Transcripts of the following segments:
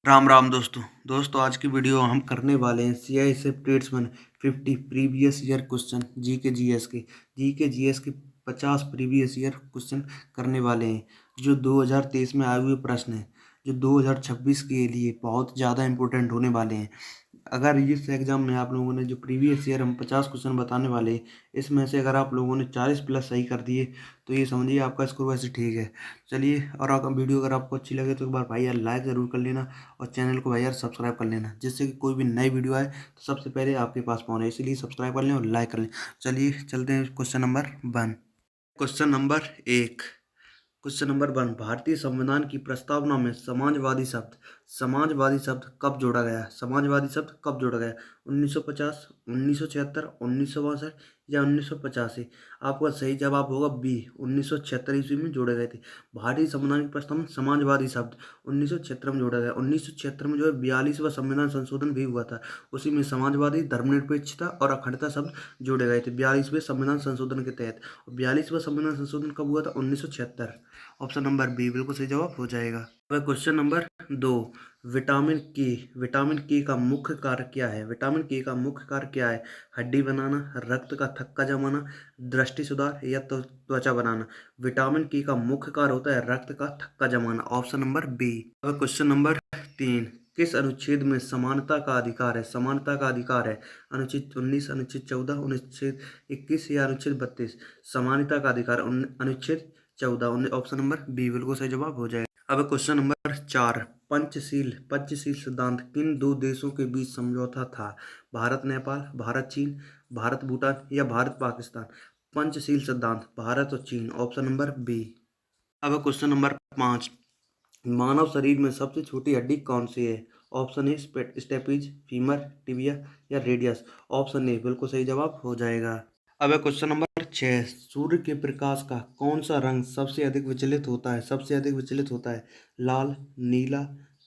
राम राम दोस्तों आज की वीडियो हम करने वाले हैं CISF tradesman 50 previous year question G K G S के 50 प्रीवियस ईयर क्वेश्चन करने वाले हैं जो 2023 में आए हुए प्रश्न हैं जो 2026 के लिए बहुत ज़्यादा इम्पोर्टेंट होने वाले हैं। अगर इस एग्जाम में आप लोगों ने जो प्रीवियस ईयर हम 50 क्वेश्चन बताने वाले हैं, इसमें से अगर आप लोगों ने 40 प्लस सही कर दिए तो ये समझिए आपका स्कोर वैसे ठीक है। चलिए, और अगर वीडियो अगर आपको अच्छी लगे तो एक बार भाई यार लाइक ज़रूर कर लेना और चैनल को भाई यार सब्सक्राइब कर लेना, जिससे कि कोई भी नई वीडियो आए तो सबसे पहले आपके पास पहुँचे। इसलिए सब्सक्राइब कर लें और लाइक कर लें। चलिए चलते हैं question number 1। Question number 1। Question number 1, भारतीय संविधान की प्रस्तावना में समाजवादी शब्द कब जोड़ा गया? समाजवादी शब्द कब जोड़ा गया? 1950, 1976, 1962 या 1985? आपका सही जवाब होगा बी, 1976 ईस्वी में जोड़े गए थे। भारतीय संविधान की प्रस्तावना में समाजवादी शब्द 1976 में जोड़ा गया। 1976 में जो है 42वां संविधान संशोधन भी हुआ था, उसी में समाजवादी, धर्मनिरपेक्षता और अखंडता शब्द जोड़े गए थे 42वें संविधान संशोधन के तहत। 42वां संविधान संशोधन कब हुआ था? 1976। ऑप्शन नंबर बी बिल्कुल सही जवाब हो जाएगा। अब क्वेश्चन नंबर 2, विटामिन के का मुख्य कार्य क्या है? विटामिन के का मुख्य कार्य क्या है? हड्डी बनाना, रक्त का थक्का जमाना, दृष्टि सुधार या त्वचा बनाना? विटामिन के का मुख्य कार्य होता है रक्त का थक्का जमाना। Option number B. अब क्वेश्चन नंबर 3, किस अनुच्छेद में समानता का अधिकार है? समानता का अधिकार है अनुच्छेद 19, अनुच्छेद 14, अनुच्छेद 21 या अनुच्छेद 32? समानता का अधिकार अनुच्छेद 14। ऑप्शन नंबर बी बिल्कुल सही जवाब हो जाएगा। अब क्वेश्चन नंबर 4, पंचशील सिद्धांत किन दो देशों के बीच समझौता था? भारत नेपाल, भारत चीन, भारत भूटान या भारत पाकिस्तान? पंचशील सिद्धांत भारत और चीन। Option number B. अब क्वेश्चन नंबर 5, मानव शरीर में सबसे छोटी हड्डी कौन सी है? Option A stapes, femur, tibia या रेडियस? ऑप्शन ए बिल्कुल सही जवाब हो जाएगा। अब है क्वेश्चन नंबर 6, सूर्य के प्रकाश का कौन सा रंग सबसे अधिक विचलित होता है? सबसे अधिक विचलित होता है लाल, नीला,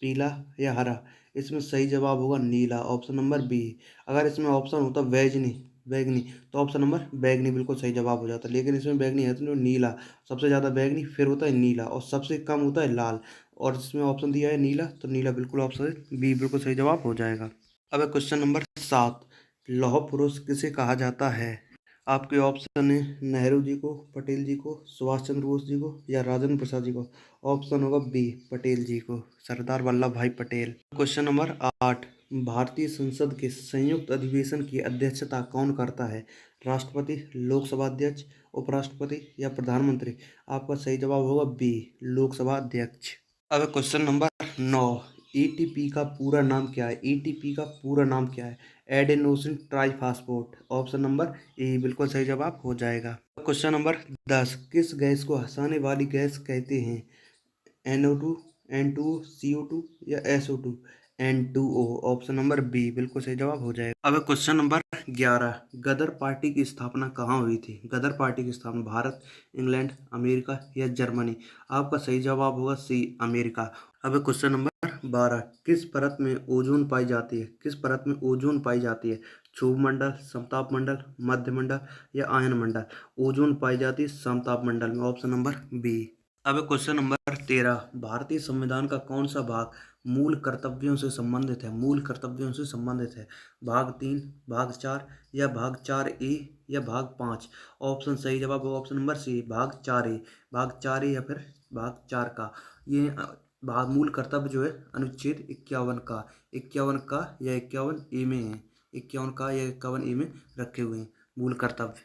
पीला या हरा? इसमें सही जवाब होगा नीला। Option number B. अगर इसमें ऑप्शन होता बैगनी तो ऑप्शन नंबर बैगनी बिल्कुल सही जवाब हो जाता, लेकिन इसमें बैगनी है तो नीला। सबसे ज़्यादा बैगनी, फिर होता है नीला और सबसे कम होता है लाल। और जिसमें ऑप्शन दिया है नीला, तो नीला बिल्कुल ऑप्शन बी बिल्कुल सही जवाब हो जाएगा। अब है क्वेश्चन नंबर 7, लौह पुरुष किसे कहा जाता है? आपके ऑप्शन है नेहरू जी को, पटेल जी को, सुभाष चंद्र बोस जी को या राजेंद्र प्रसाद जी को? ऑप्शन होगा बी, पटेल जी को, सरदार वल्लभ भाई पटेल। क्वेश्चन नंबर 8, भारतीय संसद के संयुक्त अधिवेशन की अध्यक्षता कौन करता है? राष्ट्रपति, लोकसभा अध्यक्ष, उपराष्ट्रपति या प्रधानमंत्री? आपका सही जवाब होगा बी, लोकसभा अध्यक्ष। अब क्वेश्चन नंबर 9, एटीपी का पूरा नाम क्या है? एटीपी का पूरा नाम क्या है? Adenosine triphosphate. ऑप्शन नंबर ए बिल्कुल सही जवाब हो जाएगा। क्वेश्चन नंबर 10, किस गैस को हंसाने वाली गैस कहते हैं? NO2, N2O, CO2 या SO2? N2O। Option number B बिल्कुल सही जवाब हो जाएगा। अब क्वेश्चन नंबर 11, गदर पार्टी की स्थापना कहाँ हुई थी? गदर पार्टी की स्थापना भारत, इंग्लैंड, अमेरिका या जर्मनी? आपका सही जवाब होगा सी, अमेरिका। अब क्वेश्चन नंबर 12, किस परत में ओजोन पाई जाती है? किस परत में ओजोन पाई जाती है? क्षोभ मंडल, समताप मंडल, मध्य मंडल या आयन मंडल? ओजोन पाई जाती है समताप मंडल में। Option number B. अब क्वेश्चन नंबर 13, भारतीय संविधान का कौन सा भाग मूल कर्तव्यों से संबंधित है? मूल कर्तव्यों से संबंधित है। भाग 3, भाग 4 या भाग 4A या भाग 5? ऑप्शन सही जवाब होगा ऑप्शन नंबर सी, भाग 4A। भाग 4A या फिर भाग 4 का ये भाग मूल कर्तव्य जो है अनुच्छेद 51 का या 51A में है। 51 का या 51A में रखे हुए हैं मूल कर्तव्य।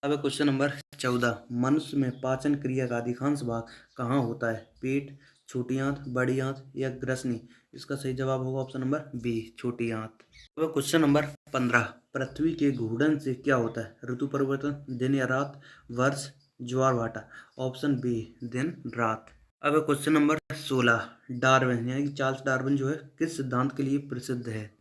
अब क्वेश्चन नंबर 14, मनुष्य में पाचन क्रिया का अधिकांश भाग कहाँ होता है? पेट, छोटी आंत, बड़ी आंत या ग्रसनी? इसका सही जवाब होगा ऑप्शन नंबर बी, छोटी आंत। अब क्वेश्चन नंबर 15, पृथ्वी के घूर्णन से क्या होता है? ऋतु परिवर्तन, दिन या रात, वर्ष, ज्वार भाटा? ऑप्शन बी, दिन रात। अब क्वेश्चन नंबर 16, डार्विन यानी कि चार्ल्स डार्विन जो है किस सिद्धांत के लिए प्रसिद्ध है?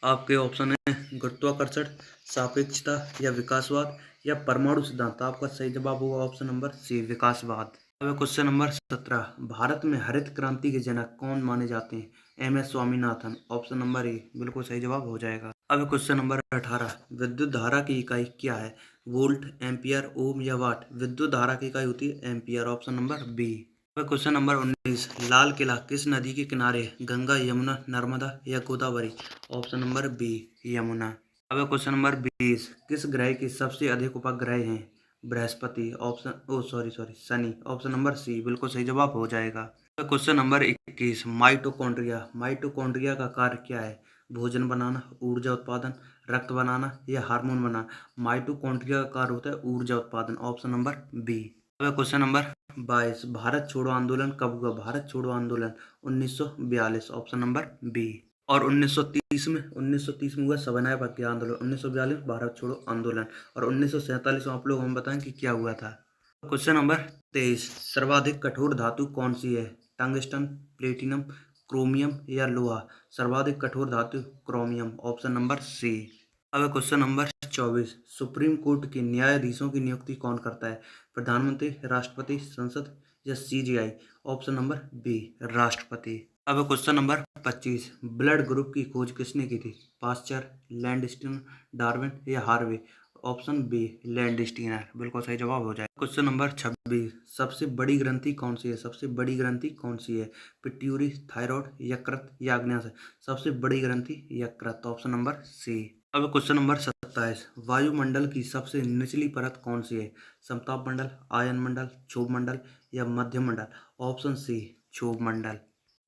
आपके ऑप्शन है गुरुत्वाकर्षण, सापेक्षता या विकासवाद या परमाणु सिद्धांत? आपका सही जवाब होगा ऑप्शन नंबर सी, विकासवाद। अब क्वेश्चन नंबर 17, भारत में हरित क्रांति के जनक कौन माने जाते हैं? MS स्वामीनाथन। ऑप्शन नंबर ए बिल्कुल सही जवाब हो जाएगा। अब क्वेश्चन नंबर 18, विद्युत धारा की इकाई क्या है? वोल्ट, एम्पियर, ओम या वाट? विद्युत धारा की इकाई होती है ampere. Option number B. Question number 19, Lal Qila किस नदी के किनारे है? गंगा, यमुना, नर्मदा या Godavari? Option number B, Yamuna. अब क्वेश्चन नंबर 20, किस ग्रह की सबसे अधिक उपग्रह हैं? बृहस्पति, ऑप्शन ओ सॉरी सॉरी शनि, ऑप्शन नंबर सी बिल्कुल सही जवाब हो जाएगा। क्वेश्चन नंबर 21, माइटोकॉन्ड्रिया माइटोकॉन्ड्रिया का कार्य क्या है? भोजन बनाना, ऊर्जा उत्पादन, रक्त बनाना या हार्मोन बनाना? माइटोकॉन्ड्रिया का कार्य होता है ऊर्जा उत्पादन, option number B. Question number 22, Bharat छोड़ो आंदोलन कब हुआ? भारत छोड़ो आंदोलन 1942, ऑप्शन नंबर बी। और 1930 में हुआ सविनय अवज्ञा आंदोलन, 1942 भारत छोड़ो आंदोलन, और 1947 में आप लोग हम बताएं कि क्या हुआ था। क्वेश्चन नंबर 23, सर्वाधिक कठोर धातु कौन सी है? टंगस्टन, प्लेटिनम, क्रोमियम या लोहा? सर्वाधिक कठोर धातु क्रोमियम, ऑप्शन नंबर सी। अब क्वेश्चन नंबर 24, सुप्रीम कोर्ट के न्यायाधीशों की नियुक्ति कौन करता है? प्रधानमंत्री, राष्ट्रपति, संसद या सीजीआई? ऑप्शन नंबर बी, राष्ट्रपति। अब क्वेश्चन नंबर 25, ब्लड ग्रुप की खोज किसने की थी? पास्चर, लैंडस्टीनर, डार्विन या हार्वे? ऑप्शन बी, लैंडस्टीनर, बिल्कुल सही जवाब हो जाए। क्वेश्चन नंबर 26, सबसे बड़ी ग्रंथि कौन सी है? सबसे बड़ी ग्रंथि कौन सी है? पिट्यूरी, थायराइड, यकृत या अग्न्याशय? सबसे बड़ी ग्रंथि यकृत, ऑप्शन नंबर सी। अब क्वेश्चन नंबर 27, वायुमंडल की सबसे निचली परत कौन सी है? समताप मंडल, आयन मंडल, क्षोभ मंडल या मध्य मंडल? ऑप्शन सी, क्षोभ मंडल।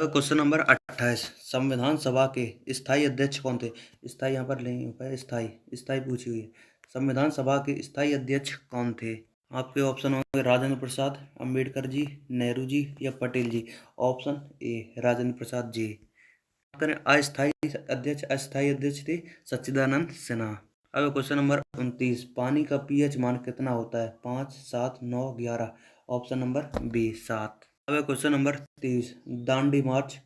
अब क्वेश्चन नंबर 28, संविधान सभा के स्थायी अध्यक्ष कौन थे? स्थायी यहाँ पर नहीं होता है, स्थायी स्थायी पूछी हुई है। संविधान सभा के स्थायी अध्यक्ष कौन थे? आपके ऑप्शन होंगे राजेंद्र प्रसाद, अंबेडकर जी, नेहरू जी या पटेल जी? Option A, Rajendra Prasad ji. करें अस्थायी अध्यक्ष थे सच्चिदानंद सिन्हा। अब क्वेश्चन नंबर 29, पानी का पीएच मान कितना होता है? 5, 7, 9, 11? Option number B, 7। अब क्वेश्चन नंबर 30, दांडी मार्च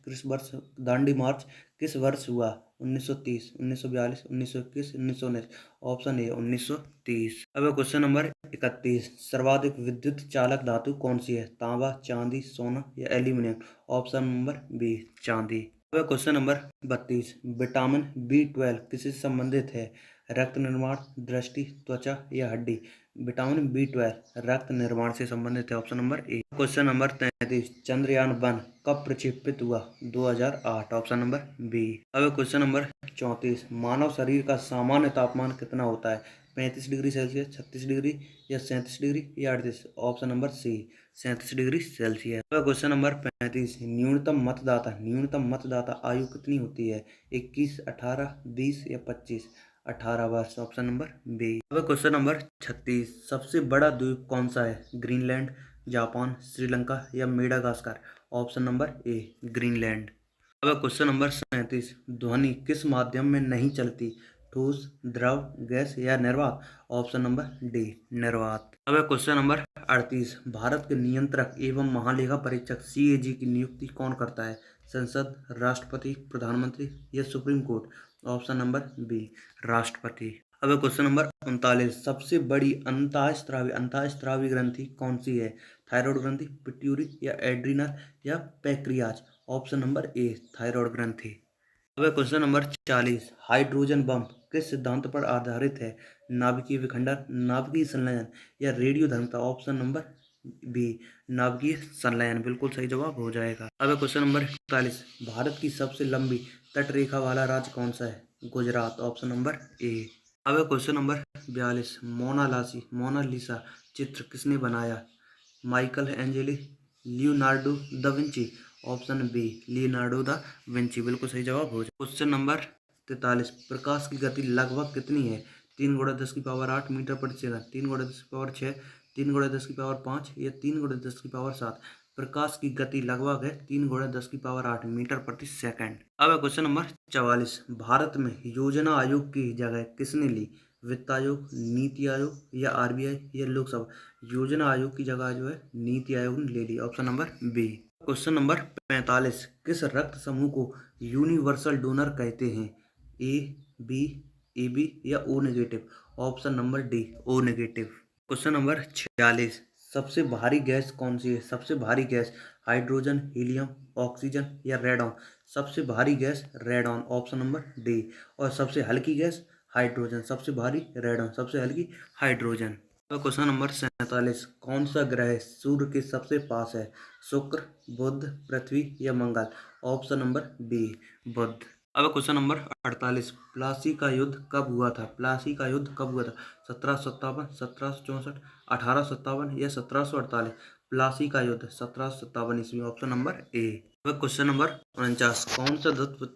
किस वर्ष हुआ? 1930, 1942, 1921, 1919? Option A, 1930। अब क्वेश्चन नंबर 31, सर्वाधिक विद्युत चालक धातु कौन सी है? तांबा, चांदी, सोना या एल्यूमिनियम? ऑप्शन नंबर बी, चांदी। अब क्वेश्चन नंबर 32, विटामिन B12 किससे संबंधित है? रक्त निर्माण, दृष्टि, त्वचा या हड्डी? विटामिन B12 रक्त निर्माण से संबंधित है, ऑप्शन नंबर ए। क्वेश्चन नंबर 33, चंद्रयान-1 कब प्रक्षेपित हुआ? 2008, ऑप्शन नंबर बी। अब क्वेश्चन नंबर 34, मानव शरीर का सामान्य तापमान कितना होता है? 35 डिग्री सेल्सियस, 36 डिग्री या 37 डिग्री या 38? Option number C, 37 degree Celsius. Question number 35, न्यूनतम मतदाता आयु कितनी होती है? 21, 18, 20 या 25? 18 वर्ष, ऑप्शन नंबर बी। अब क्वेश्चन नंबर 36, सबसे बड़ा द्वीप कौन सा है? ग्रीनलैंड, जापान, श्रीलंका या मेडागास्कर? ऑप्शन नंबर ए, ग्रीनलैंड। अब क्वेश्चन नंबर 37, ध्वनि किस माध्यम में नहीं चलती? ठोस, द्रव, गैस या निर्वात? ऑप्शन नंबर डी, निर्वात। अब क्वेश्चन नंबर 38, भारत के नियंत्रक एवं महालेखा परीक्षक CAG की नियुक्ति कौन करता है? संसद, राष्ट्रपति, प्रधानमंत्री या supreme court? Option number B, राष्ट्रपति। अब क्वेश्चन नंबर 39, सबसे बड़ी अंतःस्रावी ग्रंथि कौन सी है? थायराइड ग्रंथि, पिट्यूरी या एड्रीनल या पैक्रियाज? ऑप्शन नंबर ए, थायराइड ग्रंथि। अब क्वेश्चन नंबर 40, हाइड्रोजन बम किस सिद्धांत पर आधारित है? नाभिकीय विखंडन, नाभिकीय संलयन या रेडियोधर्मिता? ऑप्शन नंबर बी, नाभिकीय संलयन, बिल्कुल सही जवाब हो जाएगा। अब क्वेश्चन नंबर 41, भारत की सबसे लंबी तटरेखा वाला राज्य कौन सा है? Gujarat, option number A. अब क्वेश्चन नंबर 42, मोनालिसा चित्र किसने बनाया? Michelangelo, Leonardo da Vinci? Option B, Leonardo da Vinci, बिल्कुल सही जवाब हो जाए। क्वेश्चन नंबर 43, प्रकाश की गति लगभग कितनी है? 3 × 10⁸ मीटर प्रति सेकंड, 3 × 10⁶, 3 × 10⁵ या 3 × 10⁷? प्रकाश की गति लगभग है 3 × 10⁸ मीटर प्रति सेकंड। अब क्वेश्चन नंबर 44, भारत में योजना आयोग की जगह किसने ली? वित्त आयोग, नीति आयोग या RBI या लोकसभा? योजना आयोग की जगह जो है नीति आयोग ने ले ली, option number B. Question number 45, किस रक्त समूह को यूनिवर्सल डोनर कहते हैं? AB, AB या O negative? Option number D, O negative. Question number 46, सबसे भारी गैस कौन सी है? सबसे भारी गैस हाइड्रोजन, हीलियम, ऑक्सीजन या रेडॉन? सबसे भारी gas radon, option number D. और सबसे हल्की गैस हाइड्रोजन, सबसे भारी रेडॉन, सबसे हल्की हाइड्रोजन। तो क्वेश्चन नंबर 47, कौन सा ग्रह सूर्य के सबसे पास है? शुक्र, बुध, पृथ्वी या मंगल? ऑप्शन नंबर बी, बुध। अब क्वेश्चन नंबर 48, प्लासी का युद्ध कब हुआ था? प्लासी का युद्ध कब हुआ था? 1757, 1764, 1857 या 1748? प्लासी का युद्ध 1757 ईस्वी, ऑप्शन नंबर ए। अब क्वेश्चन नंबर 49, कौन सा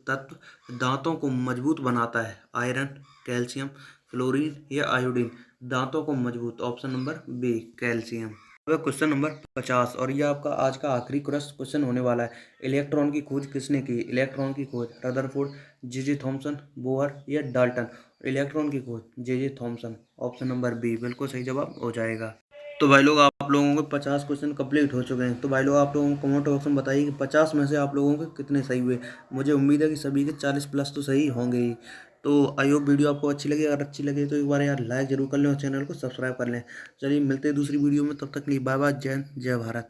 तत्व दांतों को मजबूत बनाता है? आयरन, कैल्शियम, फ्लोरीन या आयोडीन? दांतों को मजबूत, ऑप्शन नंबर बी, कैल्शियम। अब क्वेश्चन नंबर 50, और ये आपका आज का आखिरी क्वेश्चन होने वाला है। इलेक्ट्रॉन की खोज किसने की? इलेक्ट्रॉन की खोज रदरफोर्ड, जे थॉमसन, बोहर या डाल्टन? इलेक्ट्रॉन की खोज J Thomson, option number B बिल्कुल सही जवाब हो जाएगा। तो भाई लोग, आप लोगों के 50 क्वेश्चन कंप्लीट हो चुके हैं। तो भाई लोग, आप लोगों को कमेंट बॉक्स में बताइए कि 50 में से आप लोगों के कितने सही हुए। मुझे उम्मीद है कि सभी के 40 प्लस तो सही होंगे ही। तो आई होप वीडियो आपको अच्छी लगी। अगर अच्छी लगे तो एक बार यार लाइक जरूर कर लें और चैनल को सब्सक्राइब कर लें। चलिए मिलते हैं दूसरी वीडियो में, तब तक के लिए बाय बाय। जय हिंद, जय भारत।